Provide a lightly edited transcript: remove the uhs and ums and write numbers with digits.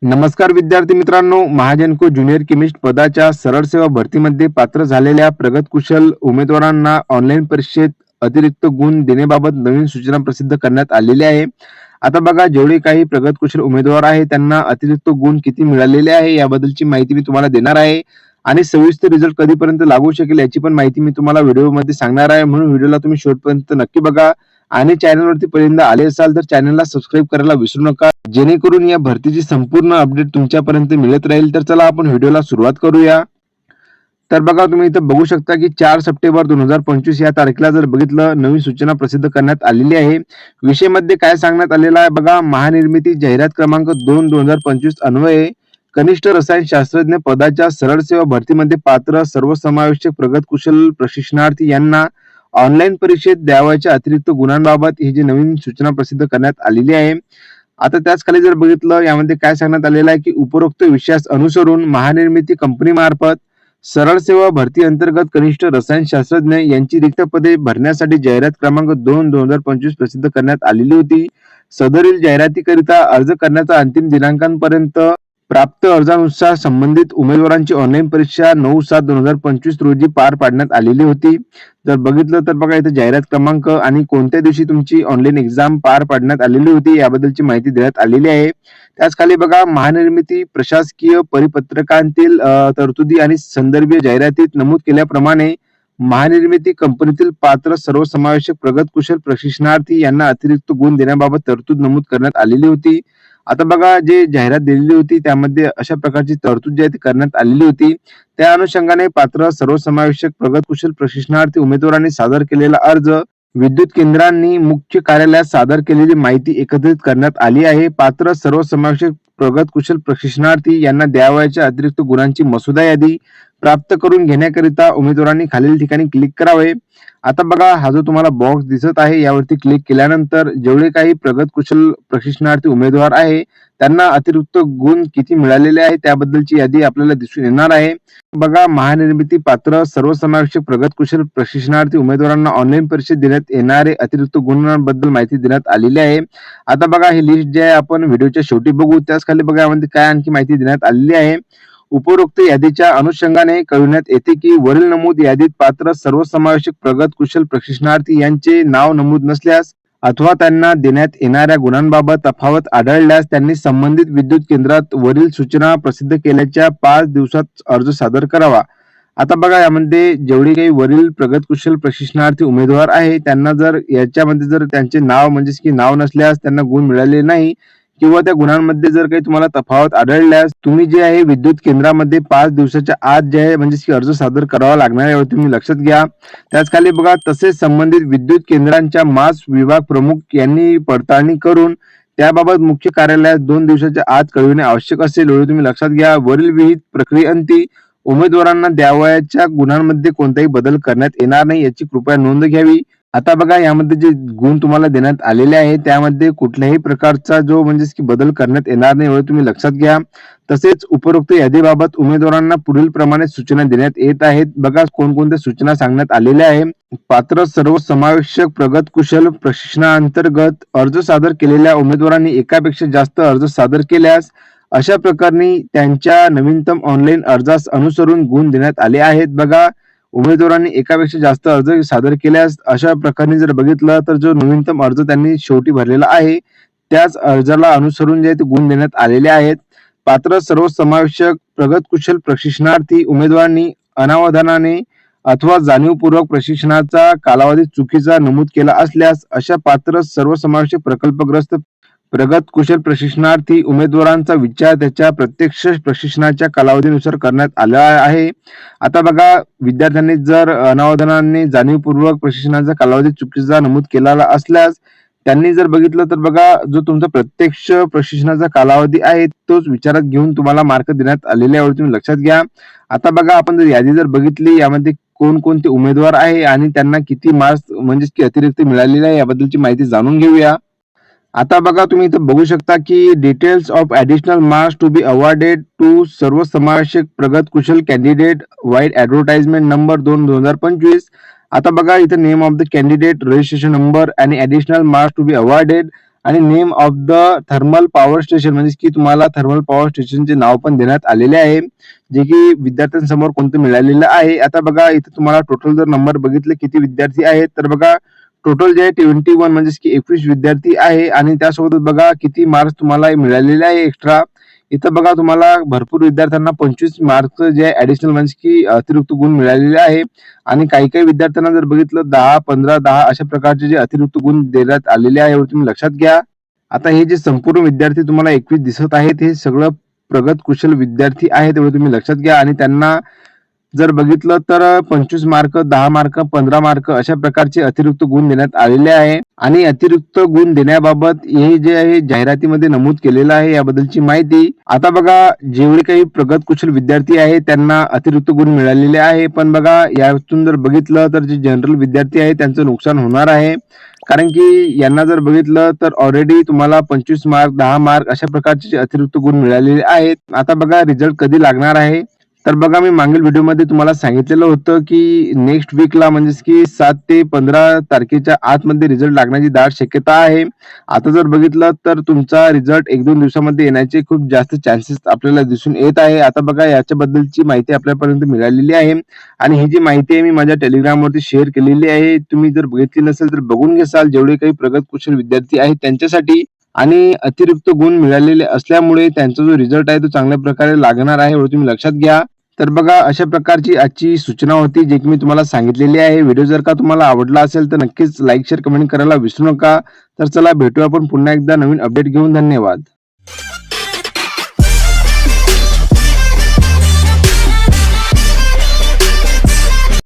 नमस्कार विद्यार्थी मित्रांनो, महाजनको ज्युनियर केमिस्ट पदाच्या सरळ सेवा भरतीमध्ये पात्र झालेल्या प्रगतकुशल उमेदवारांना ऑनलाईन परीक्षेत अतिरिक्त गुण देण्याबाबत नवीन सूचना प्रसिद्ध करण्यात आलेली आहे. आता बघा, जेवढे काही प्रगतकुशल उमेदवार आहेत त्यांना अतिरिक्त गुण किती मिळालेले आहे याबद्दलची माहिती मी तुम्हाला देणार आहे आणि सविस्तर रिझल्ट कधीपर्यंत लागू शकेल याची पण माहिती मी तुम्हाला व्हिडिओमध्ये सांगणार आहे. म्हणून व्हिडिओला तुम्ही शेवटपर्यंत नक्की बघा आणि चॅनलवरती पहिल्यांदा आले असाल तर चॅनलला सबस्क्राईब करायला विसरू नका, जेणेकरून या भरतीची संपूर्ण अपडेट तुमच्यापर्यंत मिळत राहील. तर चला आपण व्हिडिओला सुरुवात करूया. तर बघा, तुम्ही इथं बघू शकता की 4 सप्टेंबर 2025 या तारखेला जर बघितलं, नवीन सूचना प्रसिद्ध करण्यात आलेली आहे. विषयमध्ये काय सांगण्यात आलेलं आहे बघा, महानिर्मिती जाहिरात क्रमांक 2/2025 अन्वये कनिष्ठ रसायनशास्त्रज्ञ पदाच्या सरळ सेवा भरतीमध्ये पात्र सर्वसमावेशक प्रगतकुशल प्रशिक्षणार्थी यांना ऑनलाईन परीक्षेत द्यावयाच्या अतिरिक्त गुणांबाबत ही जी नवीन सूचना प्रसिद्ध करण्यात आलेली आहे. आता त्याच खाली जर बघितलं, यामध्ये काय सांगण्यात आलेलं आहे की उपरोक्त विषयास अनुसरून महानिर्मिती कंपनीमार्फत सरळ सेवा भरती अंतर्गत कनिष्ठ रसायनशास्त्रज्ञ यांची रिक्त पदे भरण्यासाठी जाहिरात क्रमांक 2/2025 प्रसिद्ध करण्यात आलेली होती. सदरील जाहिरातीकरिता अर्ज करण्याचा अंतिम दिनांकापर्यंत प्राप्त अर्जानुसार संबंधित उमेदवारांची ऑनलाईन परीक्षा 9/7/2025 रोजी पार पाडण्यात आलेली होती. जर बघितलं तर बघा, इथे जाहिरात क्रमांक आणि कोणत्या दिवशी तुमची ऑनलाईन एक्झाम पार पाडण्यात आलेली होती याबद्दलची माहिती देण्यात आलेली आहे. त्याच खाली बघा, महानिर्मिती प्रशासकीय परिपत्रकांतील तरतुदी आणि संदर्भीय जाहिरातीत नमूद केल्याप्रमाणे महानिर्मिती कंपनीतील पात्र सर्वसमावेशक प्रगतकुशल प्रशिक्षणार्थी यांना अतिरिक्त गुण देण्याबाबत तरतूद नमूद करण्यात आलेली होती. आता बघा, जे जाहिरात दिलेली होती त्यामध्ये अशा प्रकारची तरतूद जी आहे ती करण्यात आलेली होती. त्या अनुषंगाने पात्र सर्वसमावेशक प्रगतकुशल प्रशिक्षणार्थी उमेदवारांनी सादर केलेला अर्ज, विद्युत केंद्रांनी मुख्य कार्यालयात सादर केलेली माहिती एकत्रित करण्यात आली आहे. पात्र सर्वसमावेशक प्रगतकुशल प्रशिक्षणार्थी यांना द्यावयाच्या अतिरिक्त गुणांची मसुदा यादी प्राप्त करून घेण्याकरिता उमेदवारांनी खालील ठिकाणी क्लिक करावे. आता बघा, हा जो तुम्हाला बॉक्स दिसत आहे यावरती क्लिक केल्यानंतर जेवढे काही प्रगतकुशल प्रशिक्षणार्थी उमेदवार आहे त्यांना अतिरिक्त गुण किती मिळालेले आहे त्याबद्दलची यादी आपल्याला दिसून येणार आहे. बघा, महानिर्मिती पात्र सर्वसमावेशक प्रगतकुशल प्रशिक्षणार्थी उमेदवारांना ऑनलाईन परीक्षेत देण्यात येणारे अतिरिक्त गुणांबद्दल माहिती देण्यात आलेली आहे. आता बघा, ही लिस्ट जी आहे आपण व्हिडिओच्या शेवटी बघू. त्याच खाली बघा, यामध्ये काय आणखी माहिती देण्यात आलेली आहे. उपरोक्त यादीच्या अनुषंगाने कळविण्यात येते की वरील नमूद यादीत पात्र सर्वसमावेशक प्रगतकुशल प्रशिक्षणार्थी यांचे नाव नमूद नसल्यास अथवा त्यांना देण्यात येणाऱ्या गुणांबाबत तफावत आढळल्यास त्यांनी संबंधित विद्युत केंद्रात वरील सूचना प्रसिद्ध केल्याच्या 5 दिवसात अर्ज सादर करावा. आता बघा, यामध्ये जेवढे काही वरील प्रगतकुशल प्रशिक्षणार्थी उमेदवार आहे त्यांना जर याच्यामध्ये जर त्यांचे नाव म्हणजेच की नाव नसल्यास त्यांना गुण मिळाले नाही किंवा त्या गुणांमध्ये जर काही तुम्हाला तफावत आढळल्यास तुम्ही जे आहे विद्युत केंद्रामध्ये 5 दिवसाच्या आत जे आहे म्हणजेच की अर्ज सादर करावा लागणार आहे, तुम्ही लक्षात घ्या. त्याच खाली बघा, तसेच संबंधित विद्युत केंद्रांच्या मास विभाग प्रमुख यांनी पडताळणी करून त्याबाबत मुख्य कार्यालयात 2 दिवसाच्या आत कळविणे आवश्यक असेल, एवढे तुम्ही लक्षात घ्या. वरील विहित प्रक्रियेअंती उमेदवारांना द्यावयाच्या गुणांमध्ये कोणताही बदल करण्यात येणार नाही याची कृपया नोंद घ्यावी. आता बघा, यामध्ये जे गुण तुम्हाला देण्यात आलेले आहे त्यामध्ये कुठल्याही प्रकारचा जो म्हणजेच की बदल करण्यात येणार नाही, एवढे तुम्ही लक्षात घ्या. तसेच उपरोक्त यादीबाबत उमेदवारांना पुढील प्रमाणे सूचना देण्यात येत आहेत. बघा, कोणकोणत्या सूचना सांगण्यात आलेल्या आहे. पात्र सर्वसमावेशक प्रगतकुशल प्रशिक्षणाअंतर्गत अर्ज सादर केलेल्या उमेदवारांनी एकापेक्षा जास्त अर्ज सादर केल्यास अशा प्रकरणी त्यांच्या नवीनतम ऑनलाईन अर्जास अनुसरून गुण देण्यात आले आहेत. बघा, उमेदवारांनी एकापेक्षा जास्त अर्ज सादर केल्यास अशा प्रकारे जर बघितलं तर जो नवीनतम अर्ज त्यांनी शेवटी भरलेला आहे त्याच अर्जाला अनुसरून जे गुण देण्यात आलेले आहेत. पात्र सर्वसमावेशक प्रगतकुशल प्रशिक्षणार्थी उमेदवारांनी अनावधानाने अथवा जाणीवपूर्वक प्रशिक्षणाचा कालावधी चुकीचा नमूद केला असल्यास अशा पात्र सर्वसमावेशक प्रकल्पग्रस्त प्रगतकुशल प्रशिक्षणार्थी उमेदवारांचा विचार त्याच्या प्रत्यक्ष प्रशिक्षणाच्या कालावधीनुसार करण्यात आला आहे. आता बघा, विद्यार्थ्यांनी जर अनावधानाने जाणीवपूर्वक प्रशिक्षणाचा कालावधी चुकीचा नमूद केलेला असल्यास त्यांनी जर बघितलं तर बघा, जो तुमचा प्रत्यक्ष प्रशिक्षणाचा कालावधी आहे तोच विचारात घेऊन तुम्हाला मार्क देण्यात आलेले आहे, तुम्ही लक्षात घ्या. आता बघा, आपण जर यादी जर बघितली यामध्ये कोणकोणते उमेदवार आहे आणि त्यांना किती मार्क्स म्हणजेच की अतिरिक्त मिळालेले आहे याबद्दलची माहिती जाणून घेऊया. आता बघा, तुम्ही इथं बघू शकता की details of additional marks to be awarded to सर्वसमावेशक प्रगतकुशल कॅन्डिडेट वाईड ऍडव्हर्टाइजमेंट नंबर 2/2025. आता बघा, इथं name of the candidate, registration number आणि additional marks to be awarded आणि name of the thermal power station म्हणजे की तुम्हाला थर्मल पॉवर स्टेशनचे नाव पण देण्यात आलेले आहे, जे की विद्यार्थ्यांसमोर कोणतं मिळालेलं आहे. आता बघा इथे तुम्हाला टोटल जर नंबर बघितले किती विद्यार्थी आहेत, तर बघा टोटल जे आहे 21 म्हणजेच की 21 विद्यार्थी आहे आणि त्यासोबतच बघा किती मार्क्स तुम्हाला मिळालेले आहे एक्स्ट्रा. इथं बघा तुम्हाला भरपूर विद्यार्थ्यांना 25 मार्क्स जे आहे ऍडिशनल म्हणजे की अतिरिक्त गुण मिळालेले आहे आणि काही काही विद्यार्थ्यांना जर बघितलं 10, 15, 10 अशा प्रकारचे जे अतिरिक्त गुण देण्यात आलेले आहे, एवढं तुम्ही लक्षात घ्या. आता हे जे संपूर्ण विद्यार्थी तुम्हाला 21 दिसत आहेत, हे सगळं प्रगत कुशल विद्यार्थी आहेत, एवढं तुम्ही लक्षात घ्या. आणि त्यांना जर बघितलं तर 25 मार्क, 10 मार्क, 15 मार्क अशा प्रकारचे अतिरिक्त गुण देण्यात आलेले आहे. आणि अतिरिक्त गुण देण्याबाबत हे जे आहे जाहिरातीमध्ये नमूद केलेलं आहे याबद्दलची माहिती. आता बघा जेवढे काही प्रगत कुशल विद्यार्थी आहेत त्यांना अतिरिक्त गुण मिळालेले आहे, पण बघा यातून जर बघितलं तर जे जनरल विद्यार्थी आहेत त्यांचं नुकसान होणार आहे. कारण की यांना जर बघितलं तर ऑलरेडी तुम्हाला 25 मार्क, 10 मार्क अशा प्रकारचे अतिरिक्त गुण मिळालेले आहेत. आता बघा रिझल्ट कधी लागणार आहे, तर बघा मी मागील व्हिडिओमध्ये तुम्हाला सांगितलेलं होतं की नेक्स्ट वीकला म्हणजेच की 7 ते 15 तारखेच्या आतमध्ये रिझल्ट लागण्याची दाट शक्यता आहे. आता जर बघितलं तर तुमचा रिझल्ट 1-2 दिवसामध्ये येण्याचे खूप जास्त चान्सेस आपल्याला दिसून येत आहे. आता बघा याच्याबद्दलची माहिती आपल्यापर्यंत मिळालेली आहे आणि ही जी माहिती आहे मी माझ्या टेलिग्रामवरती शेअर केलेली आहे. तुम्ही जर बघितली नसेल तर बघून घ्याल, जेवढे काही प्रगत कुशल विद्यार्थी आहेत त्यांच्यासाठी. आणि अतिरिक्त गुण मिळालेले असल्यामुळे त्यांचा जो रिझल्ट आहे तो चांगल्या प्रकारे लागणार आहे, एवढं तुम्ही लक्षात घ्या. तर बघा अशा प्रकारची आजची सूचना होती जी की मी तुम्हाला सांगितलेली आहे. व्हिडिओ जर का तुम्हाला आवडला असेल तर नक्कीच लाईक, शेअर, कमेंट करायला विसरू नका. तर चला भेटूया आपण पुन्हा एकदा नवीन अपडेट घेऊन. धन्यवाद.